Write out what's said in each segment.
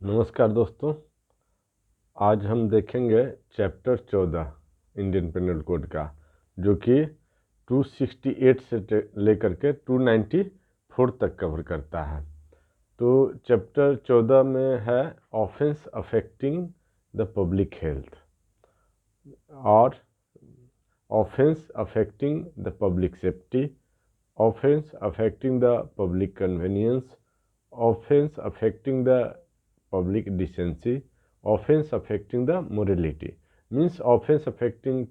नमस्कार दोस्तों। आज हम देखेंगे चैप्टर 14 इंडियन पेनल कोड का, जो कि 268 से लेकर के 294 तक कवर करता है। तो चैप्टर 14 में है offence affecting the public health और offence affecting the public safety, offence affecting the public convenience, offense affecting the public decency, offense affecting the morality. Means offense affecting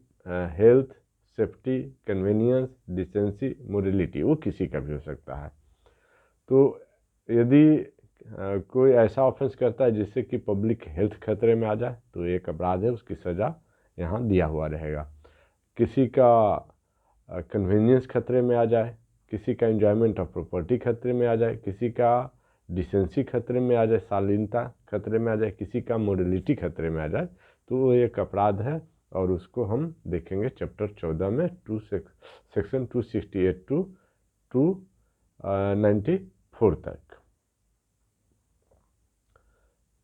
health, safety, convenience, decency, morality, वो किसी का भी हो सकता है। तो यदि कोई ऐसा ऑफेंस करता है जिससे कि पब्लिक हेल्थ खतरे में आ जाए तो एक अपराध है, उसकी सज़ा यहाँ दिया हुआ रहेगा। किसी का कन्वीनियंस खतरे में आ जाए, किसी का एंजॉयमेंट ऑफ प्रॉपर्टी खतरे में आ जाए, किसी का डिसेंसी खतरे में आ जाए, शालीनता खतरे में आ जाए, किसी का मोरलिटी खतरे में आ जाए, तो वो एक अपराध है और उसको हम देखेंगे चैप्टर 14 में सेक्शन 268 टू 294 तक।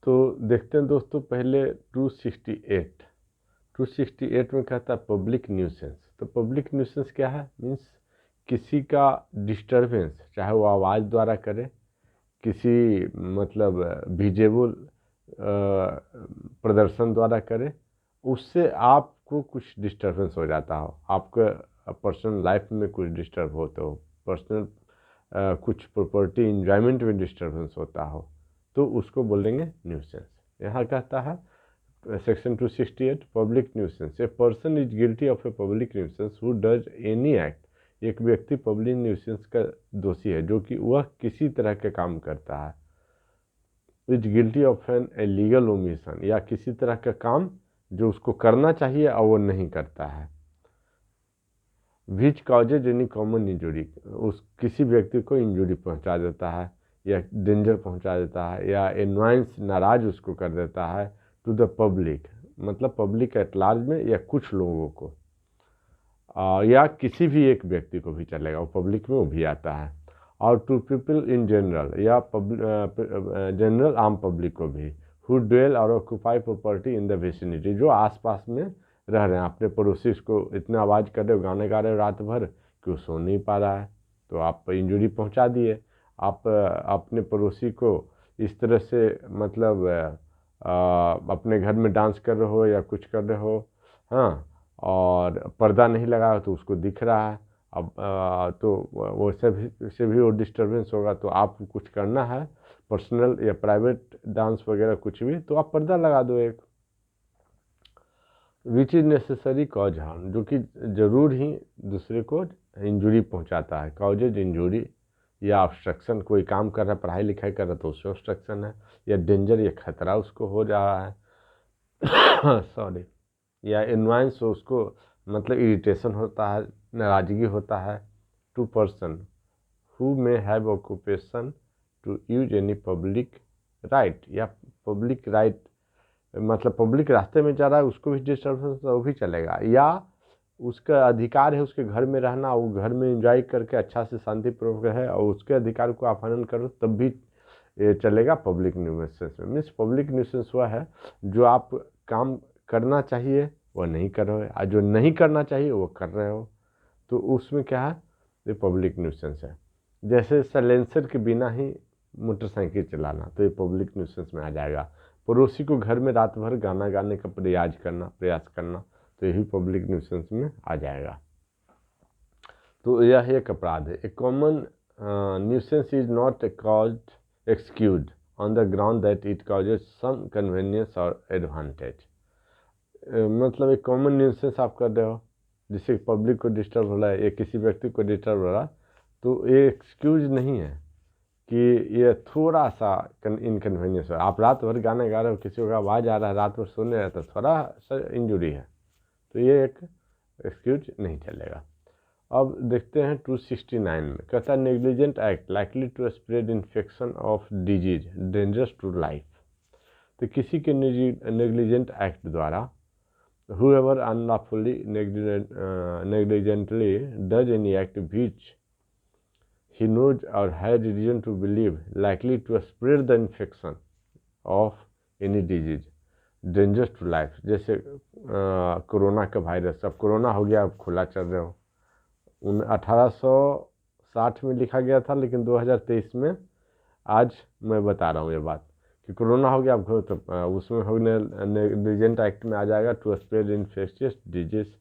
तो देखते हैं दोस्तों, पहले 268 में कहता है पब्लिक न्यूसेंस। तो पब्लिक न्यूसेंस क्या है? मीन्स किसी का डिस्टरबेंस, चाहे वो आवाज़ द्वारा करे, किसी मतलब विजिबल प्रदर्शन द्वारा करे, उससे आपको कुछ डिस्टरबेंस हो जाता हो, आपके पर्सनल लाइफ में कुछ डिस्टर्ब होते हो, पर्सनल कुछ प्रॉपर्टी इंजॉयमेंट में डिस्टरबेंस होता हो, तो उसको बोलेंगे न्यूसेंस। यहाँ कहता है section 268 public nuisance, a person is guilty of a public nuisance who does any act. एक व्यक्ति पब्लिक न्यूसेंस का दोषी है जो कि वह किसी तरह के काम करता है, is guilty of an illegal omission, या किसी तरह का काम जो उसको करना चाहिए और वो नहीं करता है, which causes any common injury, उस किसी व्यक्ति को इंजुरी पहुंचा देता है या डेंजर पहुंचा देता है या एनवाइंस नाराज उसको कर देता है, टू द पब्लिक, मतलब पब्लिक एट लार्ज में या कुछ लोगों को, या किसी भी एक व्यक्ति को भी चलेगा, वो पब्लिक में वो भी आता है, और टू पीपल इन जनरल, या जनरल आम पब्लिक को भी, हु ड्वेल और occupy property in the vicinity, जो आसपास में रह रहे हैं, अपने पड़ोसी उसको इतना आवाज़ कर रहे हो, गाने गा रहे हो रात भर कि वो सो नहीं पा रहा है, तो आप इंजुरी पहुंचा दिए। आप अपने पड़ोसी को इस तरह से मतलब अपने घर में डांस कर रहे हो या कुछ कर रहे हो, हाँ, और पर्दा नहीं लगा तो उसको दिख रहा है, अब तो वो से भी वो डिस्टर्बेंस होगा, तो आपको कुछ करना है पर्सनल या प्राइवेट डांस वगैरह कुछ भी, तो आप पर्दा लगा दो एक। Which is necessary cause harm, जो कि ज़रूर ही दूसरे को इंजुरी पहुंचाता है, कॉजेज इंजुरी, या ऑब्स्ट्रक्शन, कोई काम कर रहा है, पढ़ाई लिखाई कर रहा है तो उससे ऑब्स्ट्रक्शन है, या डेंजर या खतरा उसको हो रहा है सॉरी, या इन्वाइंस उसको मतलब इरिटेशन होता है, नाराज़गी होता है, to person who may have occupation to use any public right, या पब्लिक राइट मतलब पब्लिक रास्ते में जा रहा है उसको भी डिस्टर्बेंस वो भी चलेगा, या उसका अधिकार है उसके घर में रहना, वो घर में एंजॉय करके अच्छा से शांतिपूर्वक है और उसके अधिकार को आप हनन करो तब भी ये चलेगा पब्लिक न्यूसेंस में। मीन्स पब्लिक न्यूसेंस हुआ है जो आप काम करना चाहिए वो नहीं कर रहे हो, और जो नहीं करना चाहिए वो कर रहे हो, तो उसमें क्या है, ये पब्लिक न्यूसेंस है। जैसे साइलेंसर के बिना ही मोटरसाइकिल चलाना, तो ये पब्लिक न्यूसेंस में आ जाएगा। पड़ोसी को घर में रात भर गाना गाने का प्रयास करना, तो यही पब्लिक न्यूसेंस में आ जाएगा। तो यह एक अपराध है। A common nuisance is not caused excuse on the ground that it causes some convenience और एडवांटेज। मतलब एक कॉमन न्यूसेंस आप कर रहे हो जिससे पब्लिक को डिस्टर्ब हो रहा है या किसी व्यक्ति को डिस्टर्ब हो रहा है, तो ये एक्सक्यूज नहीं है कि ये थोड़ा सा इनकन्वीनियंस है। आप रात भर गाने गा रहे हो, किसी का आवाज़ आ रहा है, रात भर सोने रहे, तो थोड़ा सा इंजुरी है, तो ये एक एक्सक्यूज नहीं चलेगा। अब देखते हैं 269 में, कहता है negligent act likely to spread infection of disease dangerous to life. तो किसी के नेग्लिजेंट एक्ट द्वारा, whoever unlawfully negligently does any act which he knows or has reason to believe likely to spread the infection, of any disease dangerous to life, जैसे corona का वायरस, अब corona हो गया, अब खुला चल रहे हो। 1860 में लिखा गया था, लेकिन 2023 में आज मैं बता रहा हूँ ये बात कि कोरोना हो गया, अब तो उसमें नेग्लिजेंट एक्ट में आ जाएगा, to spread infectious disease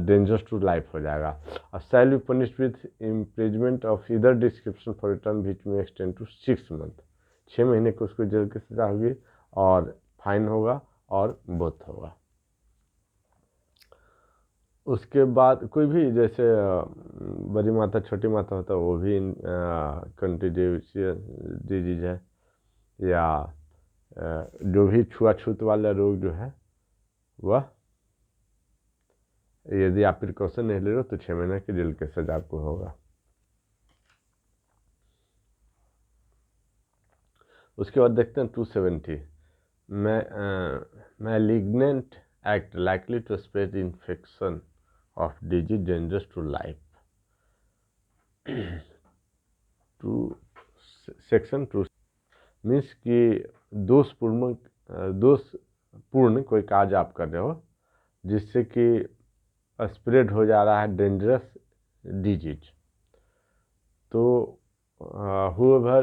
dangerous to life हो जाएगा। Shall be punished with imprisonment of either description for term which may extend to 6 month, 6 महीने को उसको जेल की सजा होगी और फाइन होगा और बोथ होगा। उसके बाद कोई भी जैसे बड़ी माता छोटी माता होता है, वो भी कंटीजियस डिजीज है, या जो भी छुआछूत वाला रोग जो है वह, यदि आप प्रिकॉशन नहीं ले रहे हो तो 6 महीने की जेल की सजा आपको होगा। उसके बाद देखते हैं 270 malignant act likely to spread infection of disease dangerous to life. Section 2 means कि दोषपूर्ण कोई कार्य आप कर रहे हो जिससे कि स्प्रेड हो जा रहा है डेंजरस डिजीज, तो whoever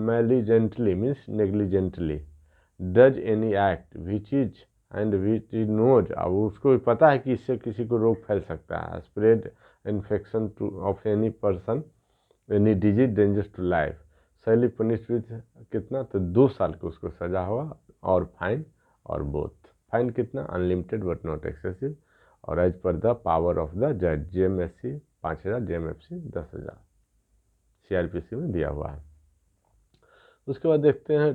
malignantly means negligently does any act which is and which is knows, अब उसको पता है कि इससे किसी को रोग फैल सकता है, spread infection to of any person any disease dangerous to life, shall be punished with कितना, तो 2 साल को उसको सजा होगा और फाइन और बोथ। फाइन कितना, अनलिमिटेड बट नॉट एक्सेसिव, और as per the power of the जज, JMSC 5000, JMFC 10,000 CRPC में दिया हुआ है। उसके बाद देखते हैं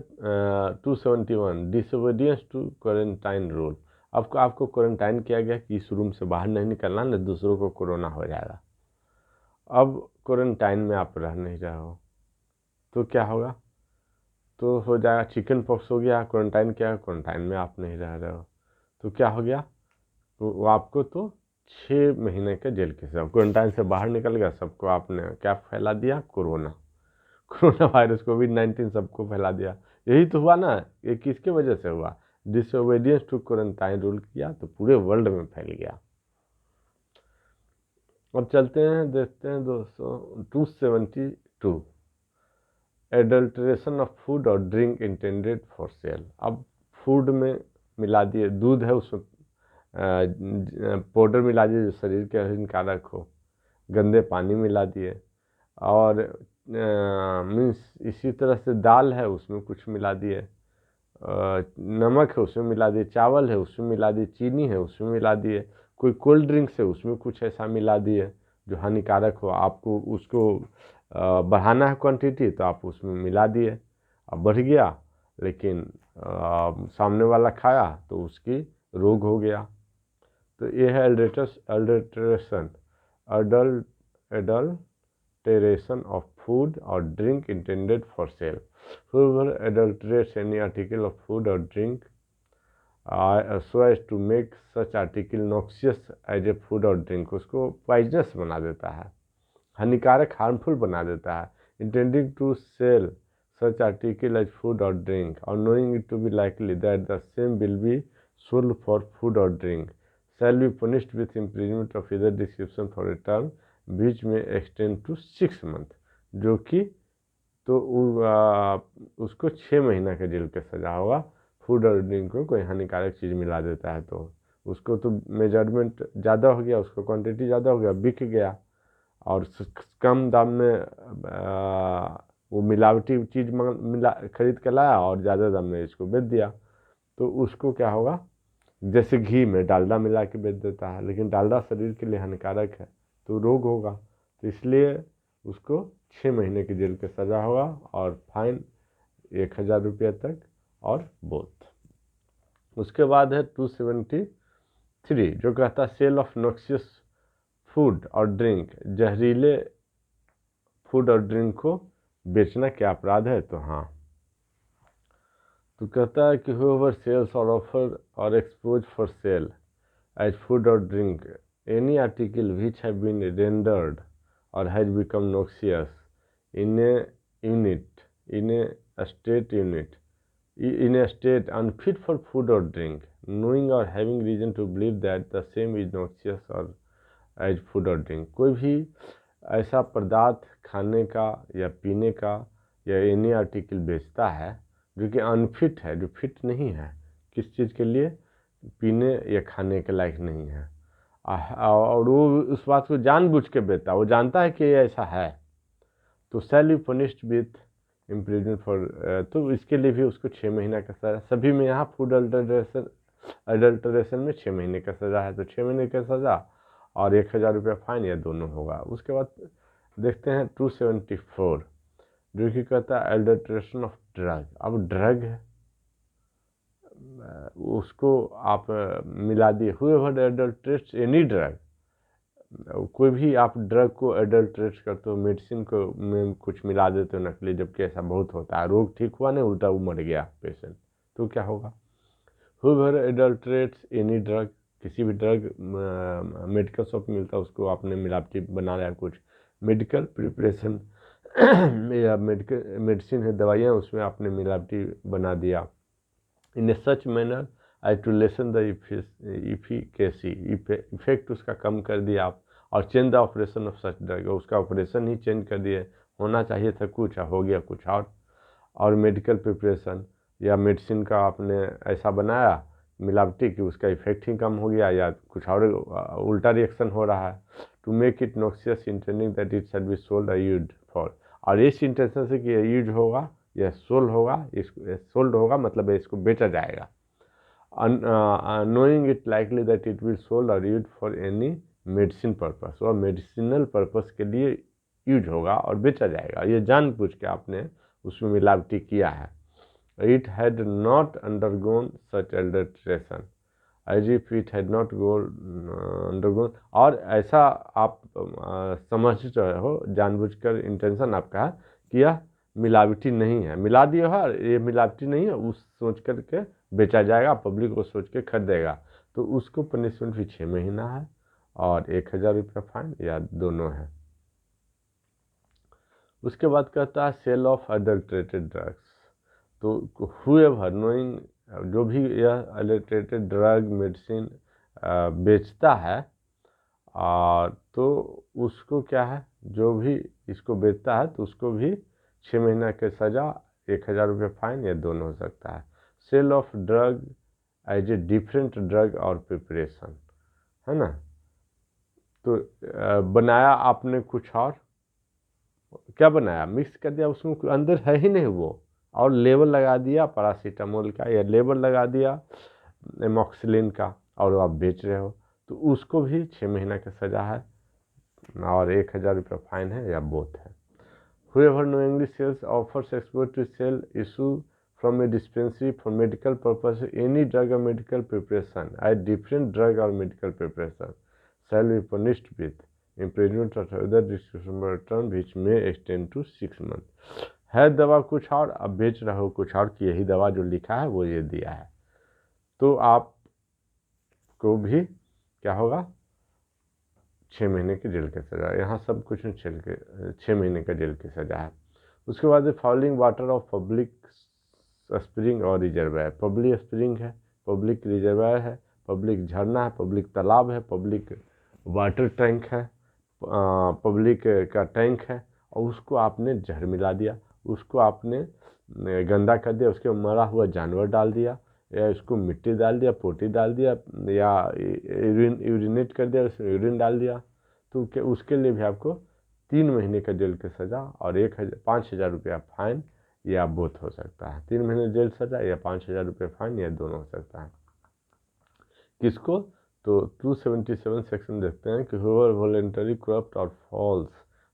271 डिसोबीडियंस टू क्वारंटाइन रूल। आपको क्वारंटाइन किया गया कि इस रूम से बाहर नहीं निकलना, नहीं दूसरों को कोरोना हो जाएगा। अब क्वारंटाइन में आप रह नहीं रहे हो तो क्या होगा, तो हो जाएगा चिकन पॉक्स हो गया, क्वारंटाइन किया, क्वारंटाइन में आप नहीं रह रहे हो तो क्या हो गया, तो वो आपको तो 6 महीने के जेल की सजा। क्वारंटाइन से बाहर निकल गया, सबको आपने क्या फैला दिया, कोरोना वायरस कोविड-19 सबको फैला दिया। यही तो हुआ ना, ये किसके वजह से हुआ, डिसोबीडियंस टू क्वारंटाइन रूल किया तो पूरे वर्ल्ड में फैल गया। अब चलते हैं देखते हैं दोस्तों 272 एडल्ट्रेशन ऑफ फूड और ड्रिंक इंटेंडेड फॉर सेल। अब फूड में मिला दिए, दूध है उसमें पाउडर मिला दिए जो शरीर के हानिकारक हो, गंदे पानी मिला दिए, और मीन्स इसी तरह से दाल है उसमें कुछ मिला दिए, नमक है उसमें मिला दिए, चावल है उसमें मिला दिए, चीनी है उसमें मिला दिए, कोई कोल्ड ड्रिंक्स है उसमें कुछ ऐसा मिला दिए जो हानिकारक हो, आपको उसको बढ़ाना है क्वांटिटी तो आप उसमें मिला दिए, अब बढ़ गया, लेकिन सामने वाला खाया तो उसकी रोग हो गया। तो ये है adulteration of food or drink intended for sale. Whoever adulterates any article of food or drink so as to make such article noxious as a food or drink, उसको पॉइजनस बना देता है, हानिकारक हार्मफुल बना देता है, intending to sell such article as food or drink or knowing it to be likely that the same will be sold for food or drink shall be punished with imprisonment of either description for a term which may extend to 6 month, जो कि तो उसको 6 महीना के jail का सजा होगा। Food और ड्रिंक को कोई हानिकारक चीज़ मिला देता है तो उसको तो मेजरमेंट ज़्यादा हो गया, उसको क्वांटिटी ज़्यादा हो गया, बिक गया, और कम दाम में वो मिलावटी चीज़ खरीद के लाया और ज़्यादा दाम में इसको बेच दिया, तो उसको क्या होगा, जैसे घी में डालडा मिला के बेच देता है, लेकिन डालडा शरीर के लिए हानिकारक है तो रोग होगा, तो इसलिए उसको 6 महीने की जेल की सज़ा होगा और फाइन 1000 रुपये तक और बोथ। उसके बाद है 273 जो कहता है सेल ऑफ नॉक्सियस फूड और ड्रिंक, जहरीले फूड और ड्रिंक को बेचना क्या अपराध है, तो हाँ, तो कहता है कि whoever sells or offer or expose for sale as food or drink any article which have been rendered or has become noxious in a state unit in a state unfit for food or drink, knowing or having reason to believe that the same is noxious or as food or drink। कोई भी ऐसा पदार्थ खाने का या पीने का या एनी आर्टिकल बेचता है जो कि अनफिट है, जो फिट नहीं है किस चीज़ के लिए, पीने या खाने के लायक नहीं है, और वो उस बात को जानबूझ के बेचता है, वो जानता है कि ये ऐसा है, तो शैल be punished with imprisonment for, तो इसके लिए भी उसको 6 महीना का सजा। सभी में यहाँ फूड अडल्ट्रेशन में 6 महीने का सजा है, तो 6 महीने का सजा और 1000 रुपया फाइन, या दोनों होगा। उसके बाद देखते हैं 274 जो कि कहता है एडल्ट्रेशन ऑफ ड्रग। अब ड्रग है, उसको आप मिला दिए, हुएवर एडल्ट्रेट्स एनी ड्रग, कोई भी आप ड्रग को एडल्ट्रेट करते हो, मेडिसिन को में कुछ मिला देते हो नकली, जबकि ऐसा बहुत होता है, रोग ठीक हुआ नहीं, उल्टा वो मर गया पेशेंट, तो क्या होगा। हुएवर एडल्ट्रेट्स एनी ड्रग, किसी भी ड्रग मेडिकल शॉप में मिलता है उसको आपने मिलावटी बना लिया, कुछ मेडिकल प्रिपरेशन या मेडिसिन है, दवाइयाँ, उसमें आपने मिलावटी बना दिया। In a such manner as to lessen the efficacy, effect उसका कम कर दिया आप, और change the operation of such drug, उसका ऑपरेशन ही चेंज कर दिए, होना चाहिए था कुछ, हो गया कुछ और मेडिकल प्रिपरेशन या मेडिसिन का आपने ऐसा बनाया मिलावटी कि उसका इफेक्ट ही कम हो गया या कुछ और उल्टा रिएक्शन हो रहा है। To make it noxious intending that it shall be sold और यूज्ड फॉर, और इस इंटेंशन से कि ये यूज होगा या सोल्ड होगा, इसको सोल्ड होगा मतलब इसको बेचा जाएगा। Knowing it likely that it will sold और use for any medicine purpose, और मेडिसिनल पर्पस के लिए यूज होगा और बेचा जाएगा, ये जानबूझ के आपने उसमें मिलावटी किया है। It had not undergone such adulteration as if it had not undergone, और ऐसा आप समझ रहे हो जानबूझकर, इंटेंशन आपका कि यह मिलावटी नहीं है, मिला दिया है ये मिलावटी नहीं है, उस सोच करके बेचा जाएगा, पब्लिक को सोच के खरीदेगा, तो उसको पनिशमेंट भी 6 महीना है और 1000 रुपया फाइन, या दोनों है। उसके बाद कहता है सेल ऑफ अडल्ट्रेटेड ड्रग्स, तो हुएवर नोइंग, जो भी यह अडल्ट्रेटेड ड्रग मेडिसिन बेचता है, तो उसको क्या है, जो भी इसको बेचता है तो उसको भी 6 महीना की सज़ा, 1000 रुपये फाइन, या दोनों हो सकता है। Sale of drug as a different drug और प्रिपरेशन, है ना, तो बनाया आपने कुछ और, क्या बनाया, मिक्स कर दिया, उसमें अंदर है ही नहीं वो, और लेबल लगा दिया पैरासीटामोल का, या लेबल लगा दिया एमॉक्सिलिन का, और आप बेच रहे हो, तो उसको भी 6 महीना का सज़ा है और 1000 रुपये फाइन है, या बोथ है। Whoever knowingly sells, offers, export to sell, issue from a dispensary for medical purpose any drug or medical preparation, a different drug or medical preparation, shall be punished with imprisonment or other discretionary term which may extend to 6 months। है दवा कुछ और, अब बेच रहे हो कुछ और, कि यही दवा जो लिखा है वो ये दिया है, तो आपको भी क्या होगा, 6 महीने की जेल की सज़ा। यहाँ सब कुछ 6 महीने का जेल की सज़ा है। उसके बाद following water of public spring और रिजर्वायर, पब्लिक स्प्रिंग है, पब्लिक रिजर्वायर है, पब्लिक झरना है, पब्लिक तालाब है, पब्लिक वाटर टैंक है, पब्लिक का टैंक है, और उसको आपने जहर मिला दिया, उसको आपने गंदा कर दिया, उसके मरा हुआ जानवर डाल दिया, या इसको मिट्टी डाल दिया, पोटी डाल दिया, या यूरिनेट कर दिया, उसमें यूरिन डाल दिया, तो उसके लिए भी आपको 3 महीने का जेल की सज़ा और 5000 रुपया फाइन, या बोथ हो सकता है। 3 महीने जेल सज़ा या 5000 रुपये फाइन, या दोनों हो सकता है। किसको, तो 277 सेक्शन देखते हैं कि whoever voluntarily corrupt or falls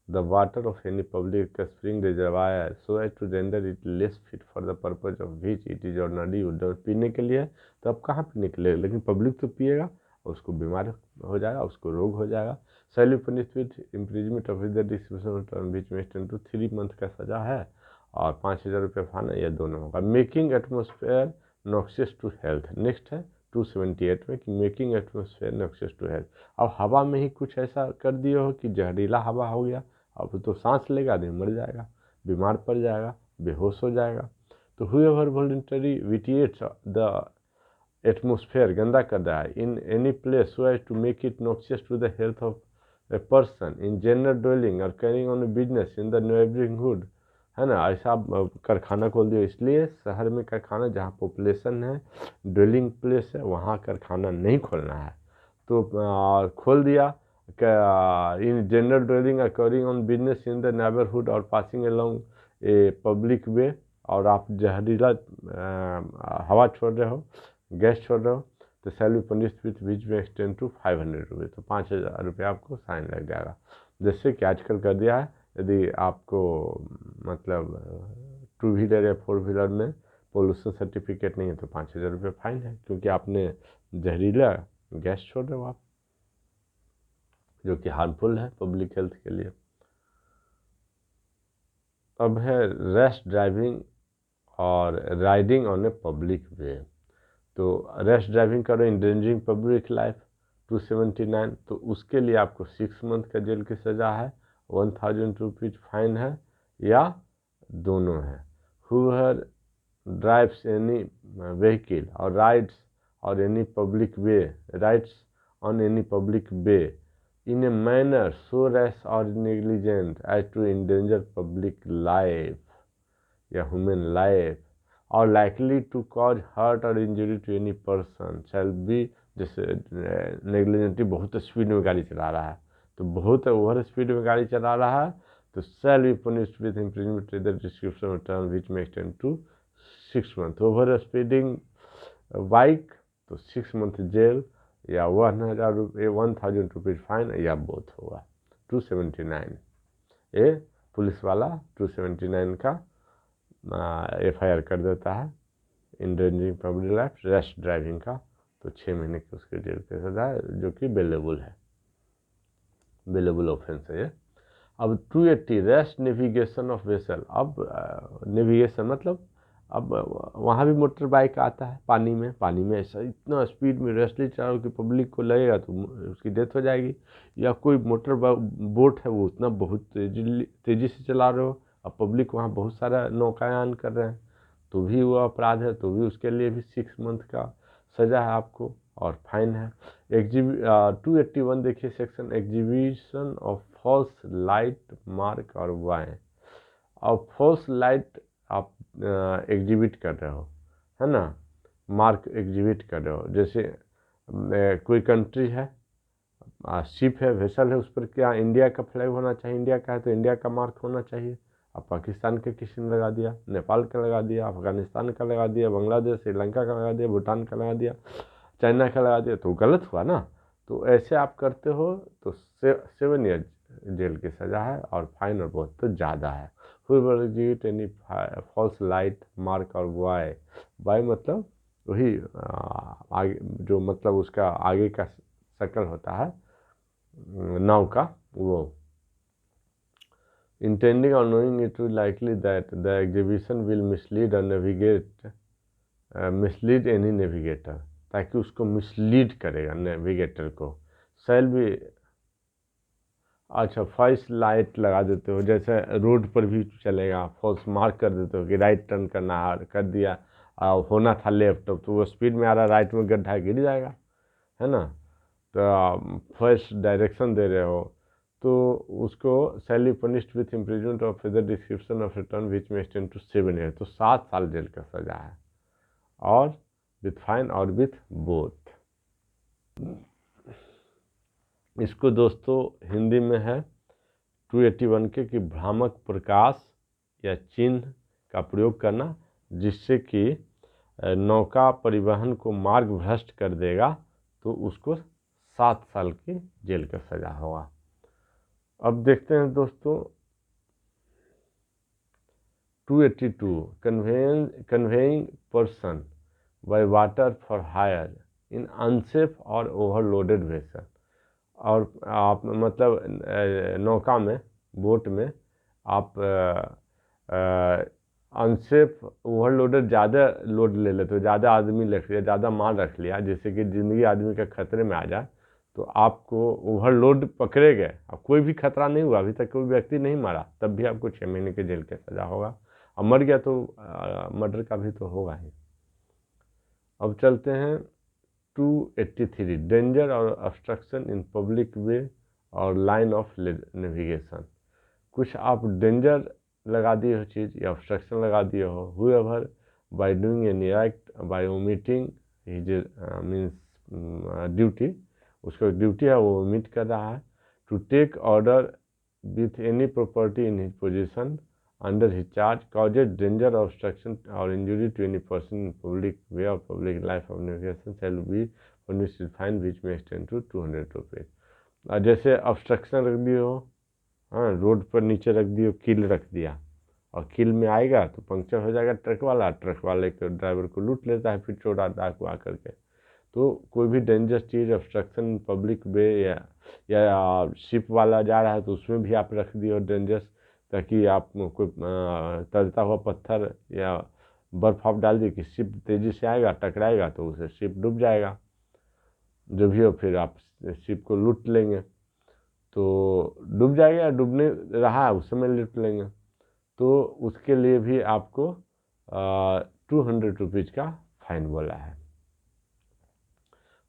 the water of any public spring reservoir so as to render it less fit for the purpose of which it is ordinarily used, पीने के लिए, तो अब कहाँ पीने के लिए, लेकिन पब्लिक तो पिएगा, उसको बीमार हो जाएगा, उसको रोग हो जाएगा। Shall be punished with imprisonment of the description term which में 10 to 3 month का सजा है और 5000 रुपये फाइन है, या दोनों होगा। Making atmosphere noxious to health, next है 278 में कि making atmosphere noxious to health, अब हवा में ही कुछ ऐसा कर दिए हो कि जहरीला हवा हो गया, अब तो सांस लेगा नहीं, मर जाएगा, बीमार पड़ जाएगा, बेहोश हो जाएगा, तो whoever voluntarily vitiates the atmosphere, गंदा कर रहा है, in any place so as to make it noxious to the health of a person in general dwelling or carrying on a business in the neighborhood, है ना, ऐसा आप कारखाना खोल दिया। इसलिए शहर में कारखाना जहाँ पॉपुलेशन है, ड्वेलिंग प्लेस है, वहाँ कारखाना नहीं खोलना है। तो खोल दिया in general dwelling according on business in the neighbourhood और पासिंग अलोंग ए पब्लिक वे, और आप जहरीला हवा छोड़ रहे हो, गैस छोड़ रहे हो, तो शैल be punished with which may extend to 500 रुपये, तो 5000 रुपये आपको फाइन लग जाएगा। जैसे कि आजकल कर दिया है, यदि आपको मतलब 2 व्हीलर या 4 व्हीलर में पोल्यूशन सर्टिफिकेट नहीं है तो 5000 रुपये फाइन है, क्योंकि आपने जहरीला गैस छोड़ रहे हो आप, जो कि हार्मफुल है पब्लिक हेल्थ के लिए। अब है रैश ड्राइविंग और राइडिंग ऑन ए पब्लिक वे। तो रैश ड्राइविंग करो इंडेंजरिंग पब्लिक लाइफ 279, तो उसके लिए आपको 6 मंथ का जेल की सज़ा है, 1000 रुपीज फाइन है, या दोनों है। हुअर ड्राइव्स एनी व्हीकल और राइड्स और any public way, rides on any public way in a manner so rash or negligent as to endanger public life या human life or likely to cause hurt or injury to any person shall be, जैसे negligently बहुत speed में गाड़ी चला रहा है, तो बहुत ओवर स्पीड में गाड़ी चला रहा है, तो shall be punished with imprisonment with the description of term which may extend to 6 months। Over speeding bike तो 6 मंथ जेल या 1000 रुपीज फाइन, या बोथ होगा। 279 ये पुलिस वाला 279 का FIR कर देता है, endangering public life, rash driving का, तो 6 महीने की उसके जेल की सजा है, जो कि बेलेबल है, बेलेबल ऑफेंस है ये। अब 280 रैश नेविगेशन ऑफ वेसल। अब नेविगेशन मतलब अब वहाँ भी मोटर बाइक आता है पानी में ऐसा इतना स्पीड में रेसली चलाओ कि पब्लिक को लगेगा तो उसकी डेथ हो जाएगी, या कोई मोटर बोट है वो उतना बहुत तेज़ी से चला रहे हो, अब पब्लिक वहाँ बहुत सारा नौकायान कर रहे हैं, तो भी वो अपराध है, तो भी उसके लिए भी 6 मंथ का सज़ा है आपको, और फाइन है। 281 देखिए section, exhibition of false light mark और वाइन। और फॉल्स लाइट आप एग्जिबिट कर रहे हो, है ना, मार्क एग्जिबिट कर रहे हो, जैसे कोई कंट्री है, शिप है, वेसल है, उस पर क्या इंडिया का फ्लैग होना चाहिए, इंडिया का है तो इंडिया का मार्क होना चाहिए। अब पाकिस्तान के किसी ने लगा दिया, नेपाल का लगा दिया, अफगानिस्तान का लगा दिया, बांग्लादेश श्रीलंका का लगा दिया, भूटान का लगा दिया, चाइना का लगा दिया, तो गलत हुआ ना। तो ऐसे आप करते हो तो 7 ईयर जेल की सज़ा है, और फाइन और बहुत तो ज़्यादा है। whoever exhibit any false light mark और वाई मतलब वही आगे जो मतलब उसका आगे का शक्ल होता है नाव का, वो intending or knowing it will likely that the exhibition will mislead or mislead any navigator, ताकि उसको मिसलीड करेगा नेविगेटर को। शैल भी, अच्छा फॉल्स लाइट लगा देते हो, जैसे रोड पर भी चलेगा, फॉल्स मार्क कर देते हो कि राइट टर्न करना है, कर दिया, होना था लेफ्ट, तो वो स्पीड में आ रहा है, राइट में गड्ढा गिर जाएगा, है ना। तो फर्स्ट डायरेक्शन दे रहे हो तो उसको शैल be punished with imprisonment of further description of return which may extend to 7 year, तो 7 साल जेल का सजा है, और विथ फाइन और विथ बोथ। इसको दोस्तों हिंदी में है 281 के कि भ्रामक प्रकाश या चिन्ह का प्रयोग करना जिससे कि नौका परिवहन को मार्ग भ्रष्ट कर देगा, तो उसको 7 साल की जेल का सजा होगा। अब देखते हैं दोस्तों 282 conveying person by water for hire in unsafe और ओवरलोडेड वेसल। और आप मतलब नौका में, बोट में आप अनसेफ ओवरलोडेड ज़्यादा लोड ले लेते हो, ज़्यादा आदमी रख लिया, ज़्यादा माल रख लिया, जिससे कि ज़िंदगी आदमी का खतरे में आ जाए, तो आपको ओवरलोड पकड़े गए, अब कोई भी खतरा नहीं हुआ, अभी तक कोई व्यक्ति नहीं मरा, तब भी आपको 6 महीने के जेल की सज़ा होगा। अब मर गया तो मर्डर का भी तो होगा ही। अब चलते हैं 283, डेंजर और ऑब्स्ट्रक्शन इन पब्लिक वे और लाइन ऑफ नेविगेशन। कुछ आप डेंजर लगा दिए हो चीज़ या ऑब्स्ट्रक्शन लगा दिए हो, whoever by doing any act by omitting his means duty, उसको ड्यूटी है वो ओमिट कर रहा है, to take order with any property in his position under his charge causes danger obstruction or injury to any person in public way or public life of navigation shall be punished with fine which may extend to 200 रुपये। जैसे obstruction रख दिए हो, हाँ, road पर नीचे रख दियो, कील रख दिया और कील में आएगा तो पंक्चर हो जाएगा, ट्रक वाले के ड्राइवर को लूट लेता है फिर चोर डाकू आकर के। तो कोई भी डेंजरस चीज़ ऑब्स्ट्रक्शन पब्लिक वे या शिप वाला जा रहा है तो उसमें भी आप रख दियो डेंजरस, ताकि आप कोई तैरता हुआ पत्थर या बर्फ आप डाल दिए कि शिप तेज़ी से आएगा टकराएगा तो उसे शिप डूब जाएगा, जो भी हो फिर आप शिप को लूट लेंगे, तो डूब जाएगा या डूबने रहा उस समय लूट लेंगे, तो उसके लिए भी आपको 200 रुपीज़ का फाइन बोला है।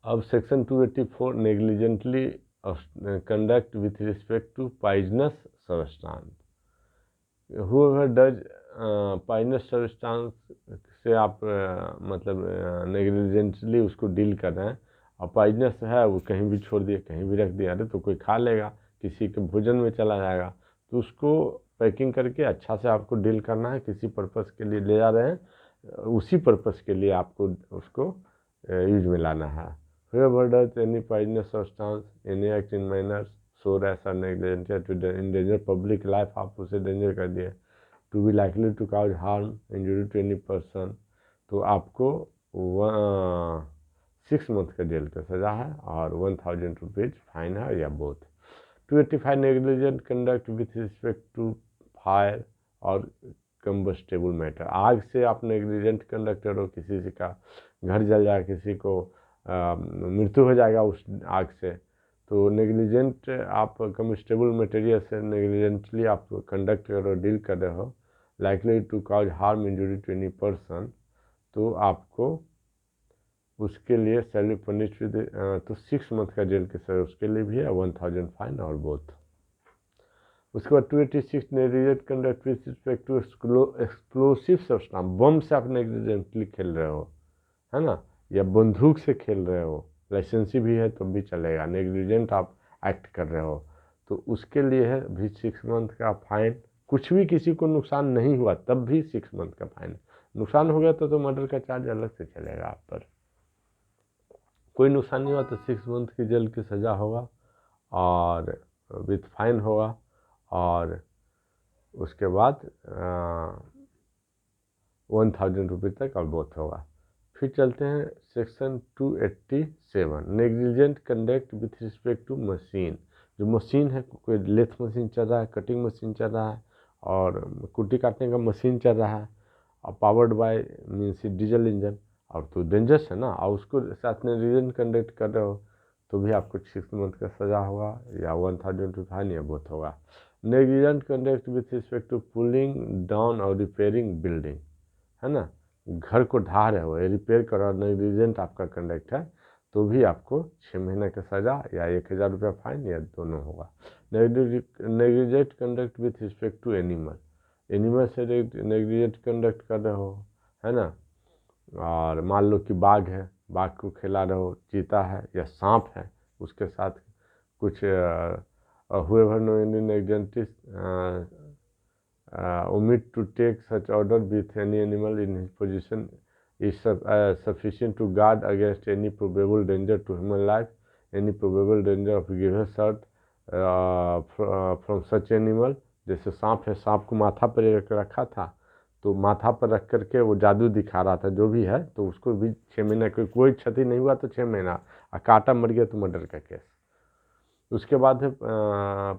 अब section 284, negligently conduct with respect to poisonous substance. whoever does poisonous substance से आप मतलब नेग्लिजेंटली उसको डील कर रहे हैं, और पॉइजनस है वो कहीं भी छोड़ दिए कहीं भी रख दिया, अरे तो कोई खा लेगा, किसी के भोजन में चला जाएगा, तो उसको पैकिंग करके अच्छा से आपको डील करना है, किसी पर्पस के लिए ले जा रहे हैं उसी पर्पस के लिए आपको उसको यूज में लाना है। whoever does any poisonous substance any act in manner so rash or negligent to endanger public life, आप उसे डेंजर कर दिए, to be likely to cause harm injury to any person, तो आपको 6 मंथ का जेल का सज़ा है और 1000 रुपीज़ फाइन है या both. 285, negligent conduct with respect to fire और कंबस्टेबल मैटर। आग से आप नेग्लिजेंट कंडक्टर हो, किसी से का घर जल जाए, किसी को मृत्यु हो जाएगा उस आग से, तो नेग्लिजेंट आप कंबस्टेबल मटेरियल से नेग्लिजेंटली आप कंडक्ट कर रहे हो, डील कर रहे हो, likely to cause harm injury to any person, तो आपको उसके लिए सैलरी पनिश विद तो 6 मंथ का जेल के सर उसके लिए भी है, 1000 फाइन और बोथ। उसके बाद 286, negligent conduct with respect to explosive substance. Bomb से आप नेग्लिजेंटली खेल रहे हो, है ना, या बंदूक से खेल रहे हो, लाइसेंसी भी है तो भी चलेगा, नेग्लिजेंट आप एक्ट कर रहे हो, तो उसके लिए है भी 6 मंथ का फाइन। कुछ भी किसी को नुकसान नहीं हुआ तब भी 6 मंथ का फाइन, नुकसान हो गया तो मर्डर का चार्ज अलग से चलेगा आप पर। कोई नुकसान नहीं हुआ तो 6 मंथ की जेल की सज़ा होगा और विथ फाइन होगा, और उसके बाद 1000 रुपये तक और बोथ होगा। फिर चलते हैं section 287, negligent conduct with respect to machine. जो मशीन है, कोई लेथ मशीन चल रहा है, कटिंग मशीन चल रहा है और कुट्टी काटने का मशीन चल रहा है, और powered by means diesel engine, और तो डेंजरस है ना, और उसको साथ में नेग्लिजेंट कंडक्ट कर रहे हो तो भी आपको 6 मंथ का सज़ा होगा या 1000 रुपये फाइन या बोथ होगा। Negligent conduct with respect to pulling down और रिपेयरिंग बिल्डिंग, है ना, घर को ढा रहे हो, रिपेयर करो, नेग्लिजेंट आपका कंडक्ट है तो भी आपको 6 महीने का सज़ा या 1000 रुपया फाइन या दोनों होगा। Negligent conduct with respect to animal से नेग्लिजेंट कंडक्ट कर रहे हो, है ना, और मान लो कि बाघ है, बाघ को खिला रहे हो, चीता है या सांप है, उसके साथ कुछ whoever knowingly negligently omit to take such order with any animal in his position is sufficient to guard against any probable danger to human life, any probable danger of given hurt from such animal। जैसे सांप है, सांप को माथा पर रखा था तो माथा पर रख करके वो जादू दिखा रहा था, जो भी है, तो उसको भी 6 महीने कोई क्षति नहीं हुआ तो 6 महीना, और काटा मर गया तो मर्डर का केस। उसके बाद है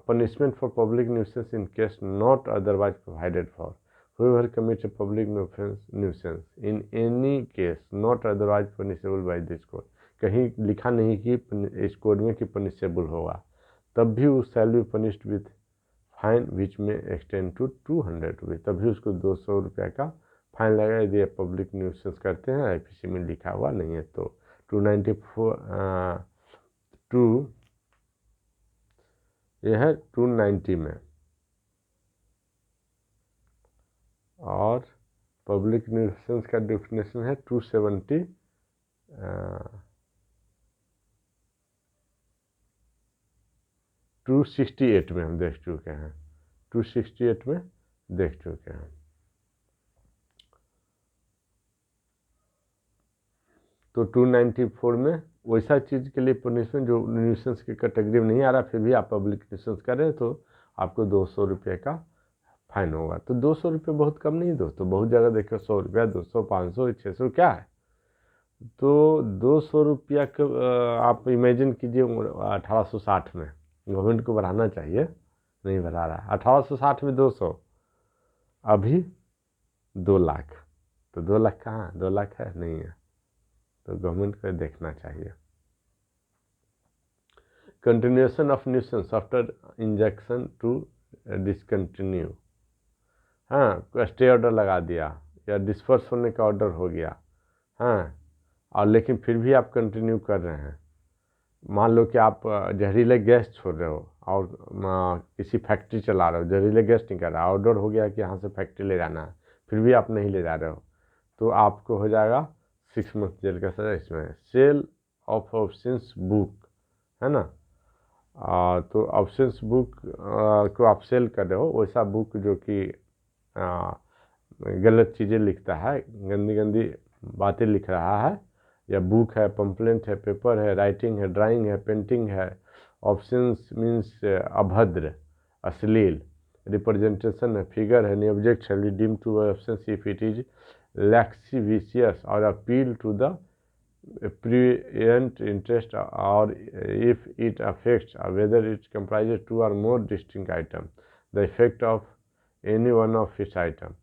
punishment for public nuisance in case not otherwise provided for. whoever commits a public nuisance in any case not otherwise punishable by this code। कहीं लिखा नहीं कि इस कोड में कि पनिशेबल होगा, तब भी उस शैल be punished with fine which may extend to 200 रुपये, तभी उसको 200 रुपये का फाइन लगेगा यदि आप पब्लिक न्यूसेंस करते हैं, आईपीसी में लिखा हुआ नहीं है तो। 294 यह है 290 में, और पब्लिक न्यूसेंस का डेफिनेशन है 268 में हम देख चुके हैं, 268 में देख चुके हैं। तो 294 में वैसा चीज़ के लिए पनिशमेंट जो न्यूसेंस की कैटेगरी में नहीं आ रहा, फिर भी आप पब्लिक न्यूसेंस करें तो आपको 200 रुपये का फाइन होगा। तो 200 रुपये बहुत कम नहीं दोस्तों, बहुत जगह देखो 100 रुपया, 200, 500, 600 क्या है। तो 200 रुपया का आप इमेजिन कीजिए 1860 में, गवर्नमेंट को बढ़ाना चाहिए, नहीं बढ़ा रहा। 1860 में 200, अभी 2 लाख, तो 2 लाख कहाँ, 2 लाख है नहीं है, तो गवर्नमेंट को देखना चाहिए। Continuation of nuisance after injunction to discontinue, हाँ, स्टे ऑर्डर लगा दिया या डिस्पर्स होने का ऑर्डर हो गया, हाँ, और लेकिन फिर भी आप कंटिन्यू कर रहे हैं। मान लो कि आप जहरीले गैस छोड़ रहे हो और किसी फैक्ट्री चला रहे हो, जहरीले गैस निकल रहा है, ऑर्डर हो गया कि यहाँ से फैक्ट्री ले जाना है, फिर भी आप नहीं ले जा रहे हो, तो आपको हो जाएगा 6 मंथ जेल का सजा। इसमें सेल ऑफ ऑप्शंस बुक है ना, तो ऑप्शंस बुक को आप सेल कर रहे हो, वैसा बुक जो कि गलत चीज़ें लिखता है, गंदी गंदी बातें लिख रहा है, या बुक है, पंपलेट है, पेपर है, राइटिंग है, ड्राइंग है, पेंटिंग है। ऑप्शंस मीन्स अभद्र, अश्लील, रिप्रेजेंटेशन है, फिगर है, any object shall be deemed to obscene if it is lascivious और appeal to the present interest or if it affects or whether it comprises 2 or more distinct items, the effect of any one of its items,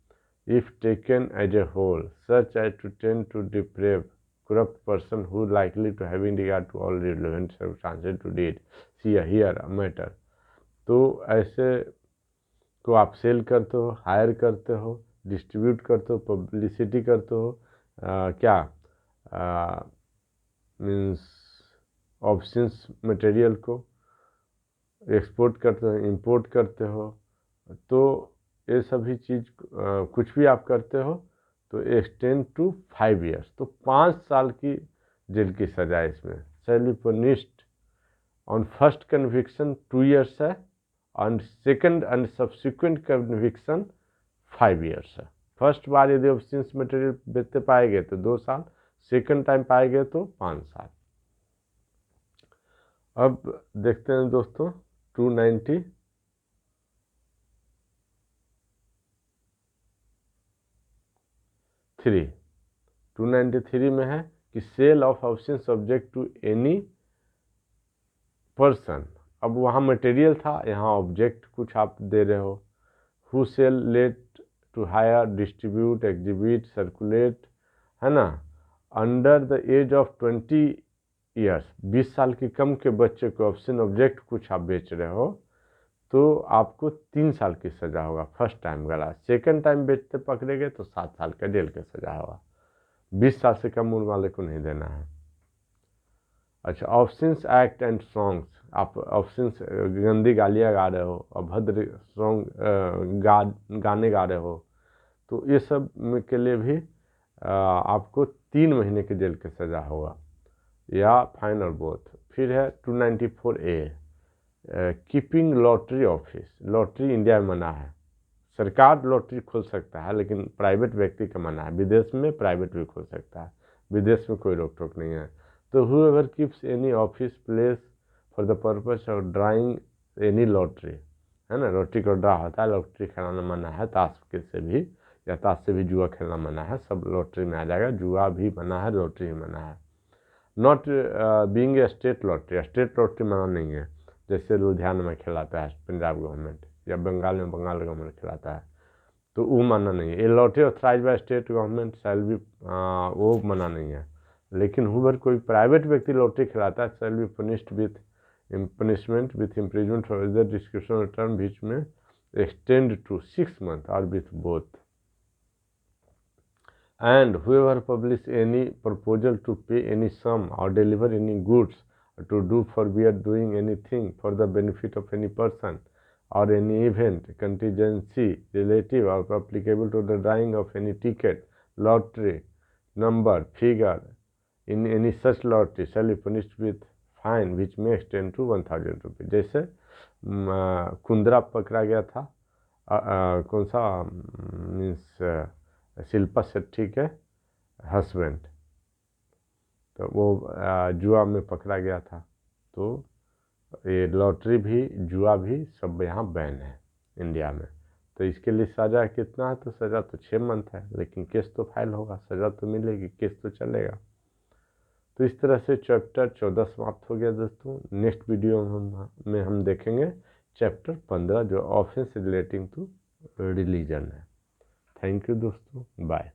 if taken as a whole, such as to tend to deprave corrupt person who likely to having regard to all relevant circumstances to date, see here a matter। तो ऐसे को आप cell करते हो, higher करते हो, distribute करते हो, पब्लिसिटी करते हो, क्या मीन्स ऑप्शंस मटेरियल को एक्सपोर्ट करते हो, इंपोर्ट करते हो, तो ये सभी चीज़ कुछ भी आप करते हो तो एक्सटेंड टू 5 ईयर्स, तो 5 साल की जेल की सजा है इसमें। Shall be punished on first conviction 2 years है, on second and subsequent conviction 5 years है। फर्स्ट बार यदि ऑप्शंस मटेरियल बेचते पाए गए तो 2 साल, सेकंड टाइम पाए गए तो 5 साल। अब देखते हैं दोस्तों 293 में है कि sale of option subject to any person. अब वहाँ मटेरियल था, यहाँ ऑब्जेक्ट कुछ आप दे रहे हो। Who sell let to hire, distribute, exhibit, circulate, है ना, under the age of 20 years, 20 साल के कम के बच्चे को ऑप्शन ऑब्जेक्ट कुछ आप बेच रहे हो तो आपको 3 साल की सज़ा होगा फर्स्ट टाइम गला। सेकंड टाइम बेचते पकड़े गए तो 7 साल का जेल की सज़ा होगा। 20 साल से कम उम्र वाले को नहीं देना है। अच्छा, ऑप्शंस एक्ट एंड सॉन्ग्स, आप ऑप्शंस गंदी गालियाँ गा रहे हो, अभद्र सॉन्ग गाने गा रहे हो, तो ये सब के लिए भी आपको 3 महीने की जेल की सज़ा होगा या फाइन और बोथ। फिर है 294A, keeping lottery office. Lottery India में मना है, सरकार लॉटरी खोल सकता है लेकिन प्राइवेट व्यक्ति का मना है। विदेश में प्राइवेट भी खोल सकता है, विदेश में कोई रोक टोक नहीं है। तो whoever keeps any office place for the purpose of drawing any lottery, है ना, लॉटरी को ड्रा होता है, लॉटरी खेलाना मना है, ताश के से भी या ताश से भी जुआ खेलना मना है, सब लॉटरी में आ जाएगा, जुआ भी मना है, लॉटरी भी मना है। Not being a state lottery, state lottery मना नहीं है, जैसे लुधियाना में खिलाता है पंजाब गवर्नमेंट या बंगाल में बंगाल गवर्नमेंट खिलाता है, तो वो मना नहीं है। ये lottery authorise by state government shall be, वो मना नहीं है। लेकिन हुबर कोई प्राइवेट व्यक्ति लॉटरी खिलाता है shall be punished with punishment with imprisonment for the description term बीच में extend to 6 months or with both. And whoever publish any proposal to pay any sum or deliver any goods to do forbear doing anything for the benefit of any person or any event, contingency, relative or applicable to the drawing of any ticket, lottery, number, figure in any such lottery shall be punished with fine which may extend to 1000 रुपये। जैसे कुंदरा पकड़ा गया था, कौन सा means Shilpa Shetty के husband, तो वो जुआ में पकड़ा गया था। तो ये लॉटरी भी जुआ भी सब यहाँ बैन है इंडिया में। तो इसके लिए सज़ा कितना है? तो सज़ा तो 6 मंथ है, लेकिन केस तो फाइल होगा, सज़ा तो मिलेगी, केस तो चलेगा। तो इस तरह से चैप्टर 14 समाप्त हो गया दोस्तों। नेक्स्ट वीडियो में हम देखेंगे चैप्टर 15 जो ऑफेंस रिलेटिंग टू रिलीजन है। थैंक यू दोस्तों, बाय।